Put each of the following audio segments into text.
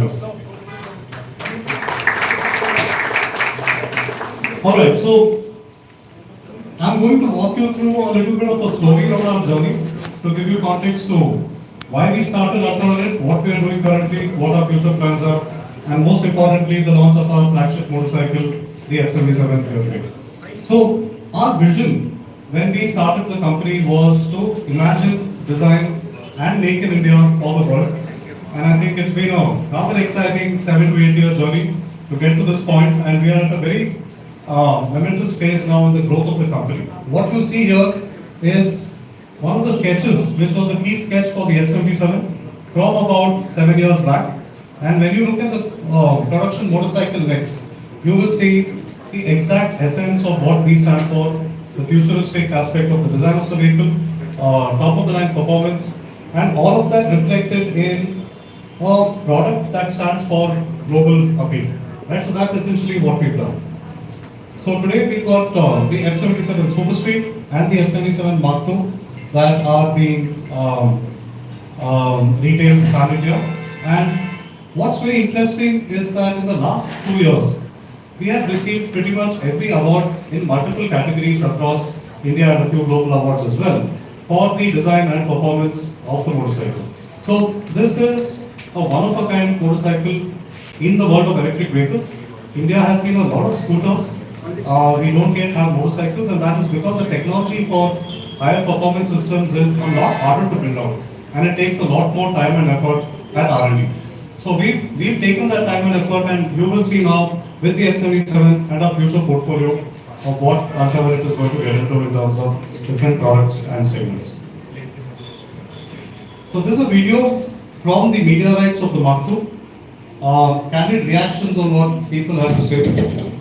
subscribers. Alright, so I'm going to walk you through a little bit of a story of our journey to give you context to why we started Ultramarine, what we are doing currently, what our future plans are, and most importantly, the launch of our flagship motorcycle, the F77 Pure. So, our vision when we started the company was to imagine, design, and make in India for the world. And I think it's been a rather exciting 7 to 8 year journey to get to this point, and we are at a very momentous phase now in the growth of the company. What you see here is one of the sketches, which was the key sketch for the F77 from about 7 years back. And when you look at the production motorcycle next, you will see the exact essence of what we stand for, the futuristic aspect of the design of the vehicle, top of the line performance, and all of that reflected in a product that stands for global appeal. Right? So that's essentially what we've done. So today we've got the F77 Super Street and the F77 Mark II that are being retailed pan India. And what's very interesting is that in the last 2 years, we have received pretty much every award in multiple categories across India and a few global awards as well for the design and performance of the motorcycle. So this is a one-of-a-kind motorcycle in the world of electric vehicles. India has seen a lot of scooters. We don't yet have motorcycles, and that is because the technology for higher performance systems is a lot harder to build out, and it takes a lot more time and effort at R&D. So we've taken that time and effort, and you will see now with the F77 and our future portfolio of what Ultramarine is going to get into in terms of different products and segments. So this is a video from the media rights of the Mark II. Candid reactions on what people have to say.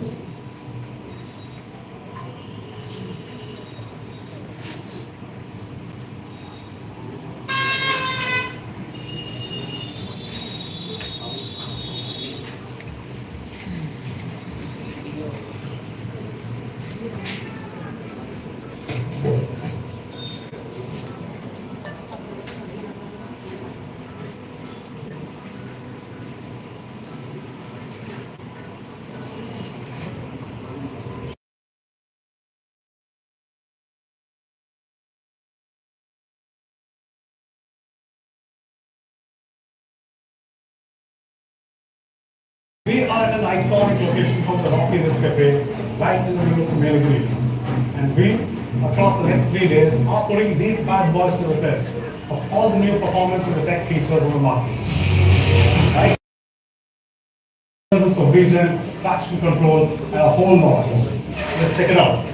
We are at an iconic location called the Rocky Ridge Cafe, right in the middle of the Nilgiri Hills. And we, across the next 3 days, are putting these bad boys to the test of all the new performance and the tech features on the market. Right? Levels of region, traction control, and a whole lot. Let's check it out.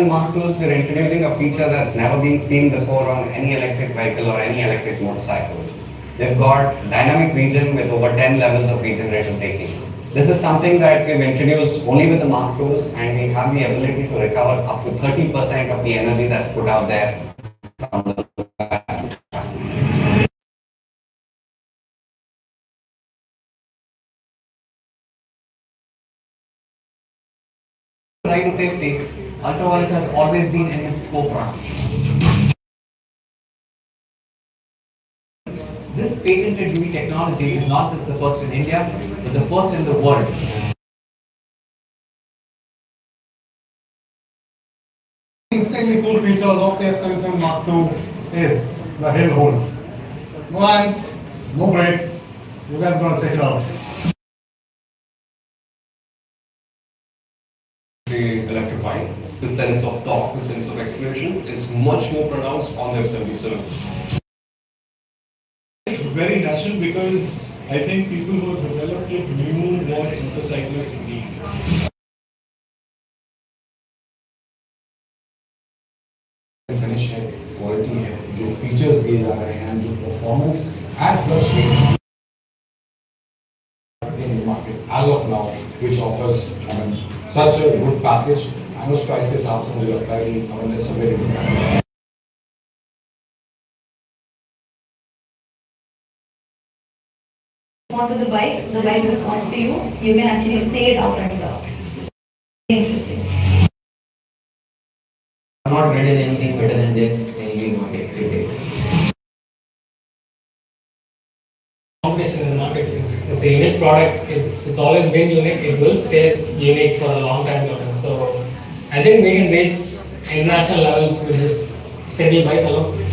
Mark IIs, we're introducing a feature that's never been seen before on any electric vehicle or any electric motorcycle. They've got dynamic region with over 10 levels of regenerative braking. This is something that we've introduced only with the Mark IIs, and we have the ability to recover up to 30% of the energy that's put out there from the Ride safety, Ultramarine has always been in its forefront. This patented UV technology is not just the first in India, but the first in the world. Insanely cool features of the F77 Mark II is the hill hold. No hands, no brakes. You guys gotta check it out. Electrifying. The sense of torque, the sense of acceleration is much more pronounced on the F77. Very natural because I think people who have developed it knew what motorcyclists need. Finish है, quality है, जो features दिए जा रहे हैं, जो performance and plus rate in the market as of now, which offers such a good package. I know price के हिसाब से मुझे लगता है कि it's a very good package. respond to the bike responds to you. You can actually say it out and interesting. I've not read anything better than this in the market today. Competition in the market. It's a unique product. It's always been unique. It will stay unique for a long time coming. So I think we can reach international levels with this single bike alone.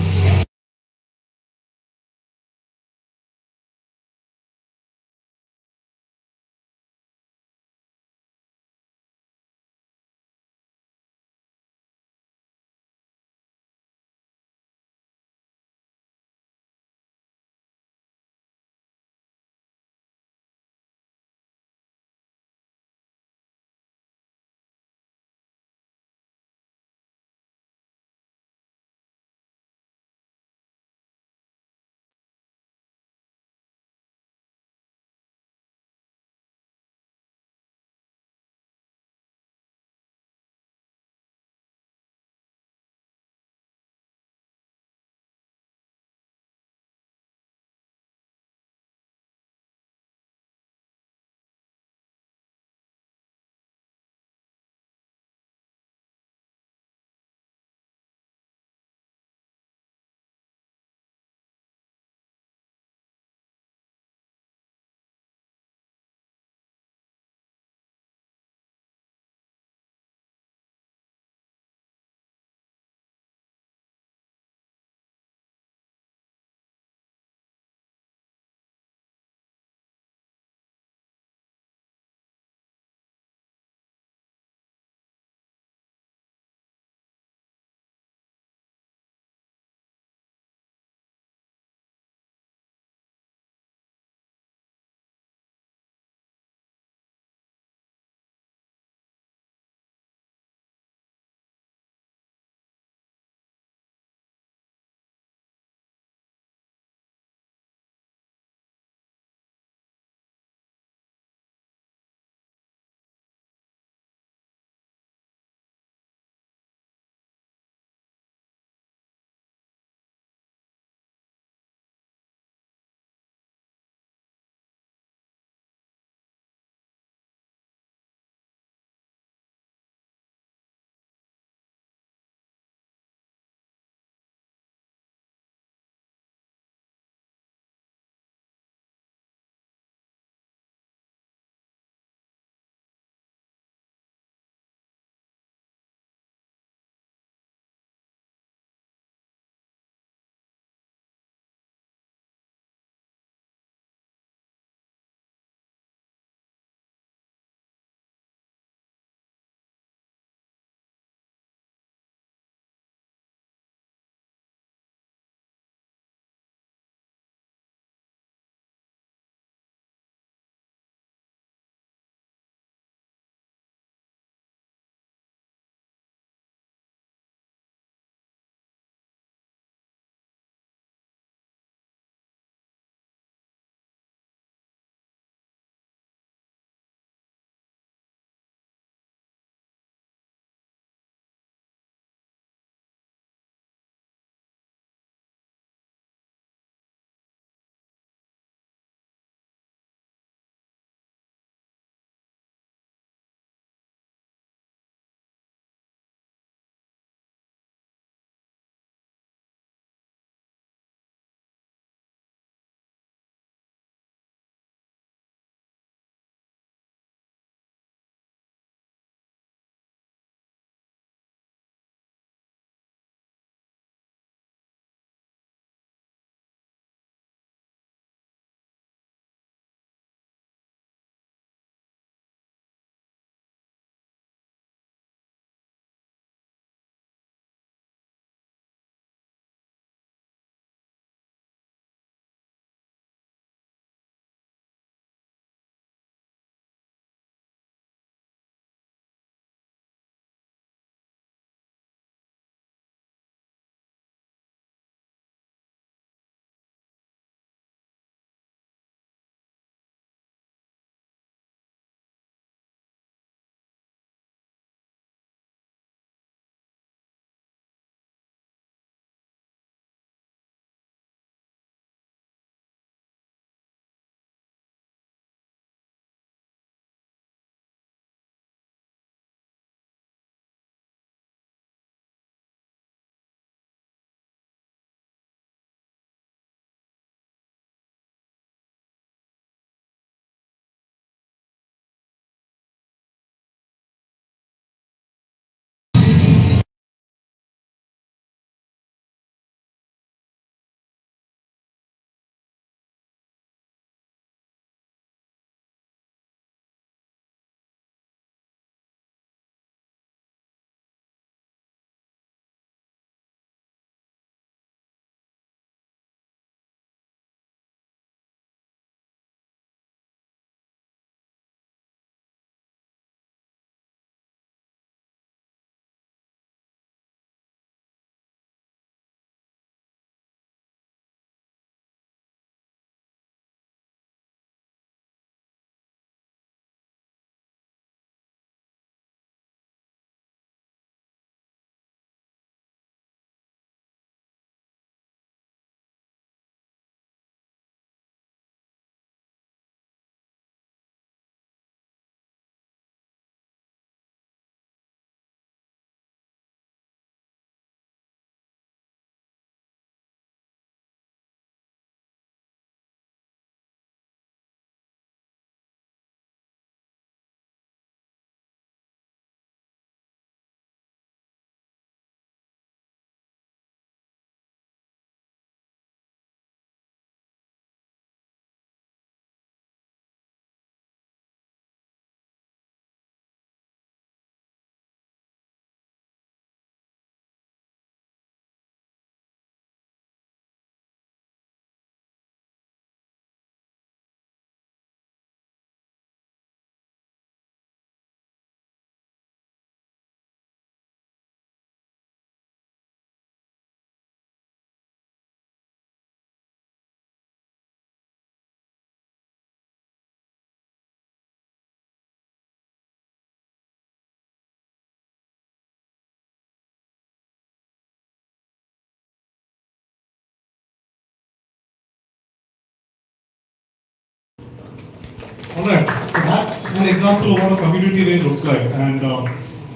Alright, so that's an example of what a community range looks like. And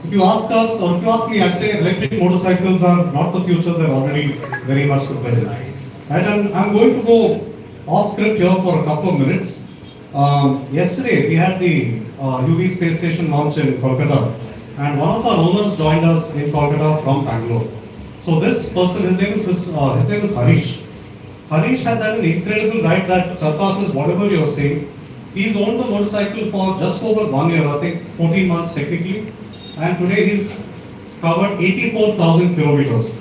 if you ask us, or if you ask me, I'd say electric motorcycles are not the future, they're already very much the present. Right, and I'm going to go off script here for a couple of minutes. Yesterday, we had the UV space station launch in Kolkata, and one of our owners joined us in Kolkata from Bangalore. So this person, his name is Harish. Harish has had an incredible ride that surpasses whatever you're saying. He's owned the motorcycle for just over 1 year, I think 14 months technically, and today he's covered 84,000 kilometers.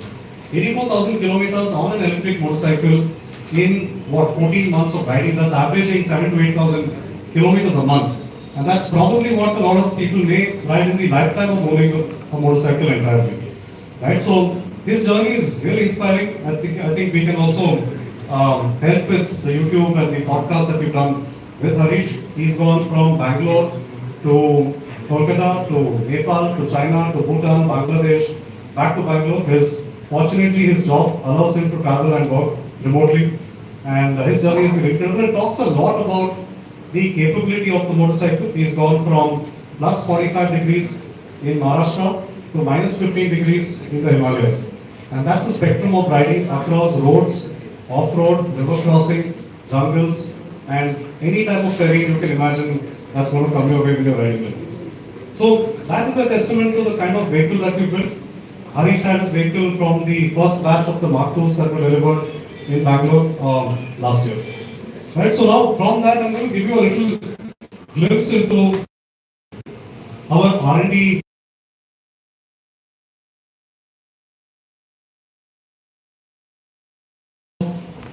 84,000 kilometers on an electric motorcycle in what 14 months of riding. That's averaging 7 to 8,000 kilometers a month, and that's probably what a lot of people may ride in the lifetime of owning a motorcycle entirely. Right? So his journey is really inspiring. I think we can also help with the YouTube and the podcast that we've done with Harish. He's gone from Bangalore to Kolkata to Nepal to China to Bhutan, Bangladesh, back to Bangalore. Fortunately, his job allows him to travel and work remotely, and his journey has been incredible. It talks a lot about the capability of the motorcycle. He's gone from plus 45 degrees in Maharashtra to minus 15 degrees in the Himalayas. And that's a spectrum of riding across roads, off-road, river crossing, jungles, and any type of terrain you can imagine that's going to come your way when you're riding like this. So that is a testament to the kind of vehicle that we built. Harish had his vehicle from the first batch of the Mark IIs that were delivered in Bangalore last year. Right, so now from that I'm going to give you a little glimpse into our R&D.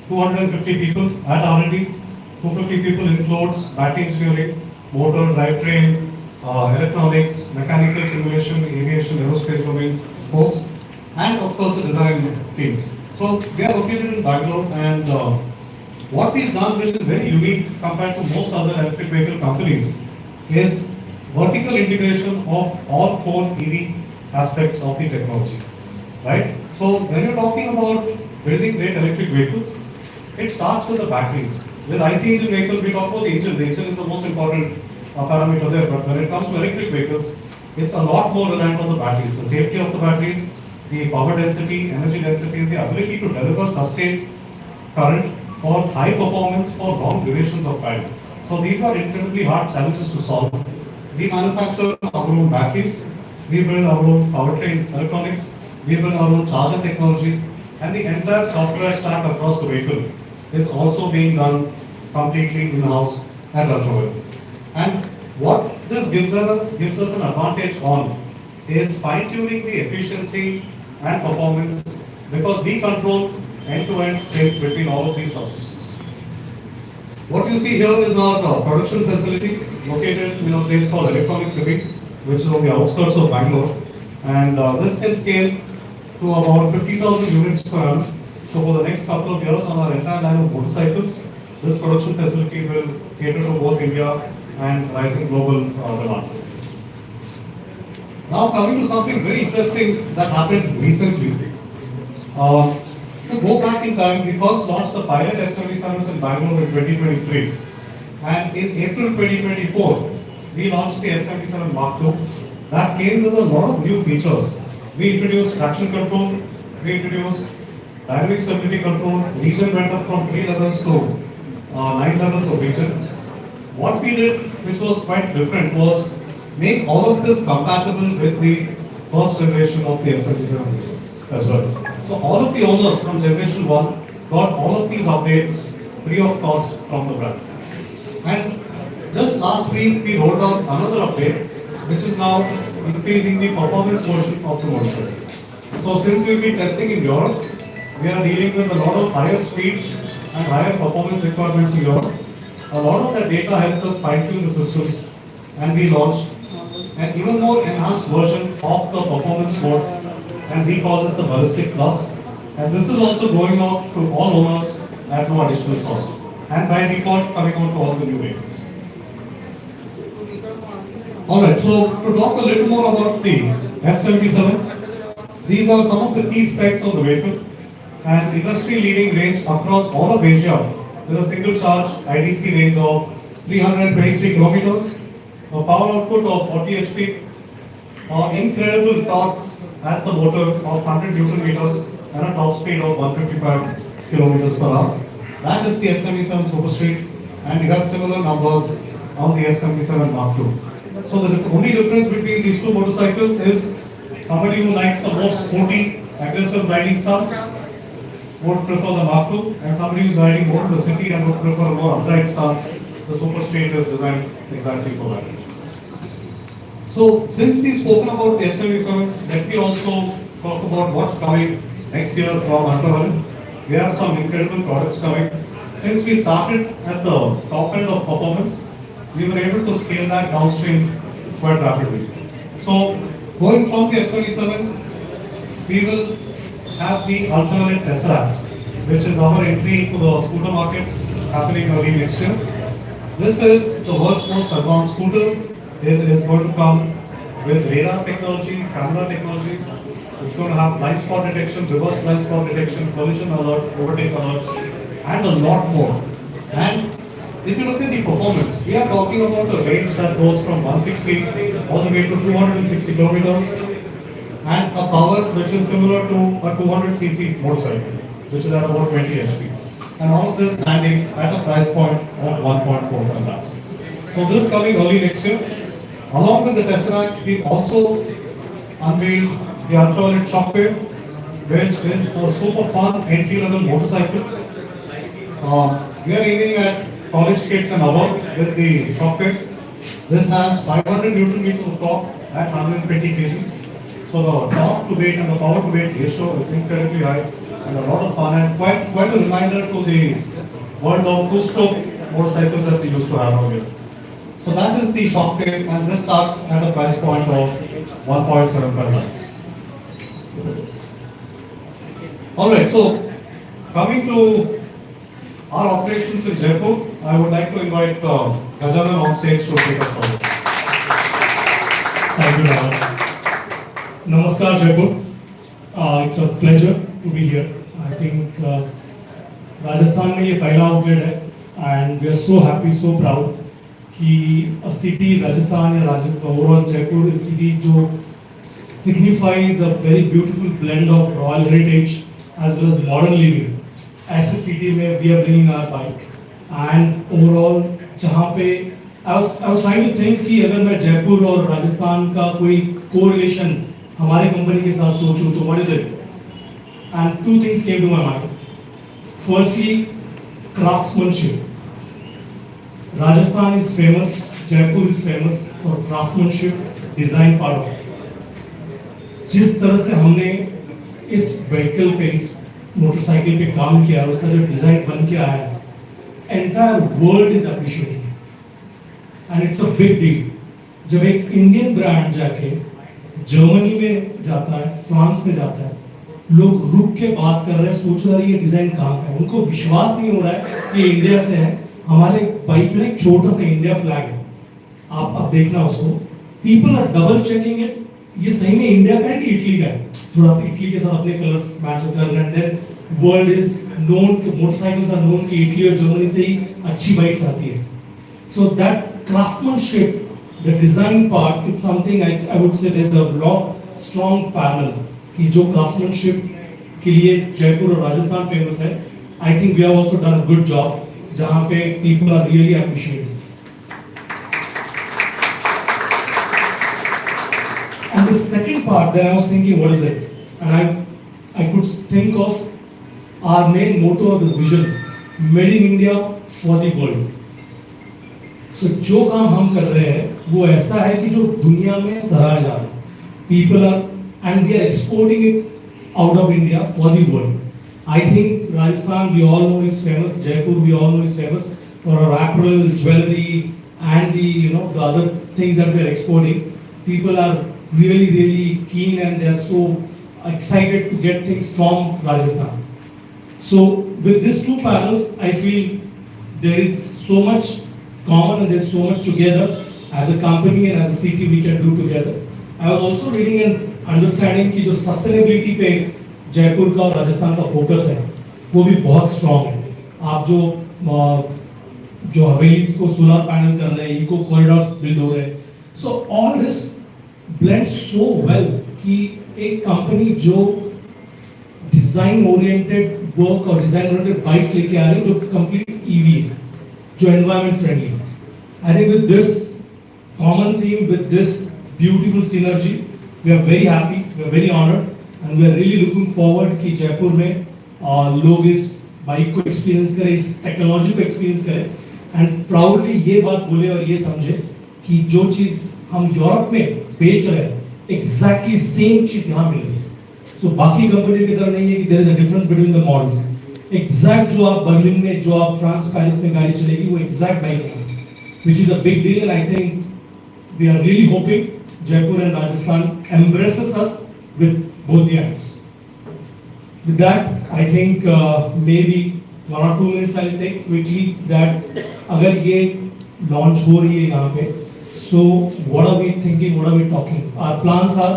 $250 people at R&D. 250 people includes battery engineering, motor, drivetrain, electronics, mechanical simulation, aviation, aerospace domain folks, and of course the design teams. So we are located in Bangalore, and what we've done, which is very unique compared to most other electric vehicle companies, is vertical integration of all 4 EV aspects of the technology. Right? So when you're talking about building great electric vehicles, it starts with the batteries. With IC engine vehicles, we talk about the engine. The engine is the most important parameter there. But when it comes to electric vehicles, it's a lot more reliant on the batteries. The safety of the batteries, the power density, energy density, and the ability to deliver sustained current for high performance for long durations of time. So these are incredibly hard challenges to solve. We manufacture our own batteries, we build our own powertrain electronics, we build our own charger technology, and the entire software stack across the vehicle is also being done completely in-house at Ultravel. And what this gives us an advantage on is fine-tuning the efficiency and performance, because we control end-to-end sync between all of these subsystems. What you see here is our production facility located in a place called Electronic City, which is on the outskirts of Bangalore. And this can scale to about 50,000 units per annum. So for the next couple of years on our entire line of motorcycles, this production facility will cater to both India and rising global demand. Now coming to something very interesting that happened recently. To go back in time, we first launched the pilot F77s in Bangalore in 2023. And in April 2024, we launched the F77 Mark II. That came with a lot of new features. We introduced traction control, we introduced dynamic stability control, region went up from 3 levels to 9 levels of region. What we did, which was quite different, was make all of this compatible with the first generation of the F77 system as well. So all of the owners from generation 1 got all of these updates free of cost from the brand. And just last week we rolled out another update, which is now increasing the performance portion of the motorcycle. So since we've been testing in Europe, we are dealing with a lot of higher speeds and higher performance requirements in Europe. A lot of that data helped us fine-tune the systems, and we launched an even more enhanced version of the performance mode, and we call this the Ballistic Plus. And this is also going out to all owners at no additional cost, and by default coming out to all the new vehicles. Alright, so to talk a little more about the F77, these are some of the key specs of the vehicle, and industry leading range across all of Asia with a single charge IDC range of 323 kilometers, a power output of 40 HP, incredible torque at the motor of 100 Newton meters, and a top speed of 155 kilometers per hour. That is the F77 Super Street, and we have similar numbers on the F77 Mark II. So the only difference between these two motorcycles is somebody who likes the more sporty, aggressive riding stance would prefer the Mark II, and somebody who's riding more in the city and would prefer a more upright stance. The Super Street is designed exactly for that. So since we've spoken about the F77s, let me also talk about what's coming next year from Ultraviolent. We have some incredible products coming. Since we started at the top end of performance, we were able to scale that downstream quite rapidly. So going from the F77, we will have the Ultraviolent Tesseract, which is our entry into the scooter market happening early next year. This is the world's most advanced scooter. It is going to come with radar technology, camera technology. It's going to have blind spot detection, reverse blind spot detection, collision alert, overtake alerts, and a lot more. And if you look at the performance, we are talking about a range that goes from 160 all the way to 260 kilometers, and a power which is similar to a 200cc motorcycle, which is at about 20 HP. And all of this standing at a price point of 1.4 lakhs. So this coming early next year. Along with the Tesseract, we also unveiled the Ultraviolent Shockwave, which is a super fun entry-level motorcycle. We are aiming at college kids and above with the Shockwave. This has 500 Newton meters of torque at 120 kgs. So the torque to weight and the power to weight ratio is incredibly high and a lot of fun, and quite a reminder to the world of two-stroke motorcycles that we used to have earlier. So that is the Shockwave, and this starts at a price point of 1.75 lakhs. Alright, so coming to our operations in Jaipur, I would like to invite Gajanan on stage to take us forward. Thank you, Rahul. Namaskar, Jaipur. It's a pleasure to be here. I think Rajasthan में ये पहला outlet है, and we are so happy, so proud कि a city Rajasthan या overall Jaipur is a city जो signifies a very beautiful blend of royal heritage as well as modern living. ऐसे city में we are bringing our bike, and overall जहाँ पे I was trying to think कि अगर मैं जयपुर और राजस्थान का कोई correlation हमारी कंपनी के साथ सोचूं तो what is it? And two things came to my mind. Firstly, craftsmanship. Rajasthan is famous, Jaipur is famous for craftsmanship, design part of it. जिस तरह से हमने इस व्हीकल पे, इस मोटरसाइकिल पे काम किया, उसका जो डिजाइन बन के आया है, entire world is appreciating it, and it's a big deal. जब एक इंडियन ब्रांड जाके जर्मनी में जाता है, फ्रांस में जाता है, लोग रुक के बात कर रहे हैं, सोच रहे हैं ये डिजाइन कहाँ का है, उनको विश्वास नहीं हो रहा है कि इंडिया से है. हमारे बाइक में एक छोटा सा इंडिया फ्लैग है, आप देखना उसको. People are double checking it, ये सही में इंडिया का है कि इटली का है. थोड़ा इटली के साथ अपने कलर्स मैच कर रहे हैं. Then world is known, motorcycles are known कि इटली और जर्मनी से ही अच्छी बाइक्स आती है. So that craftsmanship, the design part, it's something I would say there is a lot strong parallel कि जो क्राफ्टमैनशिप के लिए जयपुर और राजस्थान फेमस है. I think we have also done a good job जहां पे people are really appreciating. And the second part, then I was thinking, what is it? And I could think of our main motto of the vision, made in India for the world. So जो काम हम कर रहे हैं वो ऐसा है कि जो दुनिया में सराहा जा रहा है. People are, and we are exporting it out of India for the world. I think Rajasthan, we all know is famous. Jaipur, we all know is famous for our apparel, jewelry, and the other things that we are exporting. People are really keen, and they are so excited to get things from Rajasthan. So with these two panels, I feel there is so much common and there is so much together as a company and as a city we can do together. I was also reading and understanding कि जो sustainability पे जयपुर का और राजस्थान का focus है वो भी बहुत स्ट्रॉन्ग है. आप जो जो हवेलीज को सोलर पैनल कर रहे हैं, इको कॉरिडोर्स बिल्ड हो रहे हैं. So all this blend so well कि एक कंपनी जो डिजाइन ओरिएंटेड वर्क और डिजाइन ओरिएंटेड बाइक्स लेके आ रही है जो कंप्लीट ईवी है, जो एनवायरमेंट फ्रेंडली है. I think with this common theme, with this beautiful synergy, we are very happy, we are very honoured and we are really looking forward कि जयपुर में लोग इस बाइक को एक्सपीरियंस करें, इस टेक्नोलॉजी को एक्सपीरियंस करें एंड प्राउडली ये बात बोले और ये समझे कि जो चीज़ हम यूरोप में बेच रहे हैं एग्जैक्टली सेम चीज़ यहाँ मिल रही है. सो बाकी कंपनी की तरह नहीं है कि there is a difference between the models. Exact जो आप बर्लिन में, जो आप फ्रांस पेरिस में गाड़ी चलेगी वो एग्जैक्ट बाइक है, which is a big deal, and I think we are really hoping Jaipur and Rajasthan embraces us with both the hands. With that, I think maybe 1 or 2 minutes I'll take quickly that अगर ये launch हो रही है यहाँ पे, so what are we thinking, what are we talking? Our plans are,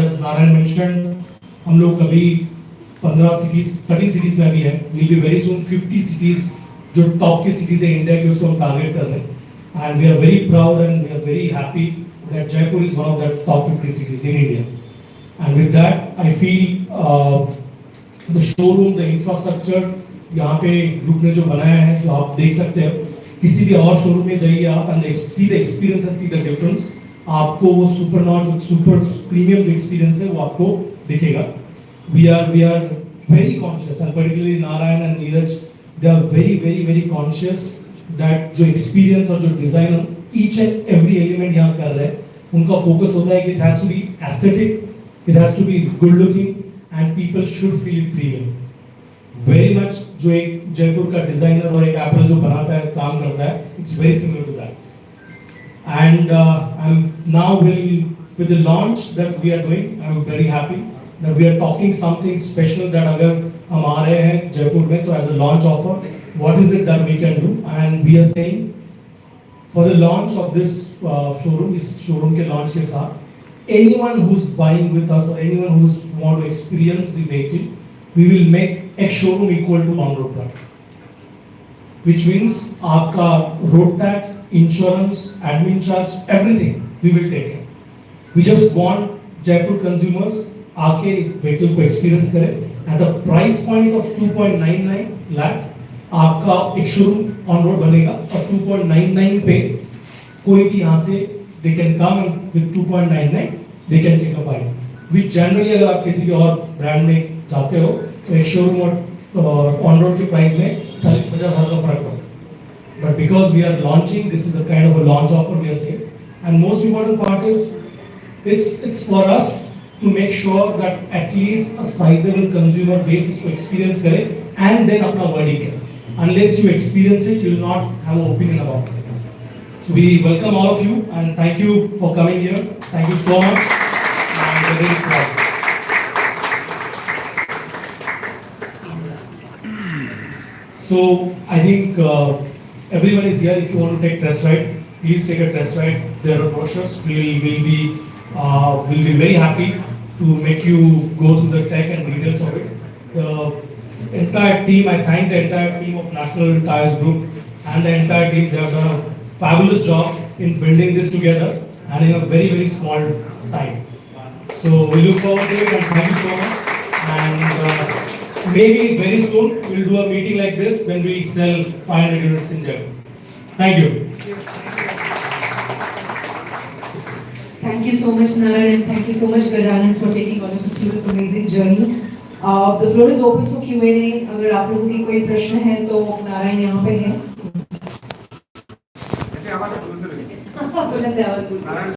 as Narayan mentioned, हम लोग अभी 13 cities में अभी है. We'll be very soon 50 cities जो टॉप की सिटीज है इंडिया की, उसको हम टारगेट कर रहे हैं and we are very proud and we are very happy that Jaipur is one of that top 50 cities in India. And with that I feel the showroom, the infrastructure यहाँ पे group ने जो बनाया है, जो आप देख सकते हो, किसी भी और शोरूम में जाइए आप and see the experience and see the difference. आपको वो सुपर नॉच, सुपर प्रीमियम जो एक्सपीरियंस है वो आपको दिखेगा. We are very conscious and particularly Narayan and Neeraj, they are very conscious that जो experience और जो design each and every element यहाँ कर रहे हैं, उनका focus होता है कि it has to be aesthetic, it has to be good looking and people should feel it premium. Very much जो एक जयपुर का designer और एक Apple जो बनाता है, काम करता है, it's very similar to that. And I'm now with the launch that we are doing, I'm very happy that we are talking something special that अगर हम आ रहे हैं जयपुर में तो as a launch offer what is it that we can do and we are saying for the launch of this showroom, इस showroom के launch के साथ anyone who is buying with us और anyone who want to experience the vehicle, we will make एक showroom equal to on road price, which means आपका road tax, insurance, admin charge, everything we will take care. We just want Jaipur consumers आके इस vehicle को experience करें at a price point of 2.99 lakh. आपका एक showroom on road बनेगा और 2.99 पे कोई भी यहाँ से they can come with 2.99 they can take a bike. Which generally अगर आप किसी भी और ब्रांड में जाते हो तो एक शोरूम और ऑन रोड के प्राइस में 40-50 हज़ार का फर्क होता है. But because we are launching, this is a kind of a launch offer we are saying, and most important part is it's for us to make sure that at least a sizable consumer base इसको experience करे and then अपना verdict करे. Unless you experience it, you will not have an opinion about it. So we welcome all of you and thank you for coming here. Thank you so much. And we're very proud. So I think everyone is here. If you want to take test ride, please take a test ride. There are brochures. We'll be very happy to make you go through the tech and details of it. The entire team, I thank the entire team of National Tires Group and the entire team. They have done a fabulous job in building this together and in a very small time. So we look forward to it and thank you so much. And maybe very soon we'll do a meeting like this when we sell 500 units in Jaipur. Thank you. Thank you so much, Narayan, and thank you so much, Gadanand, for taking all of us through this amazing journey. The floor is open for Q&A. अगर आप लोगों की कोई प्रश्न है तो नारायण यहाँ पे हैं.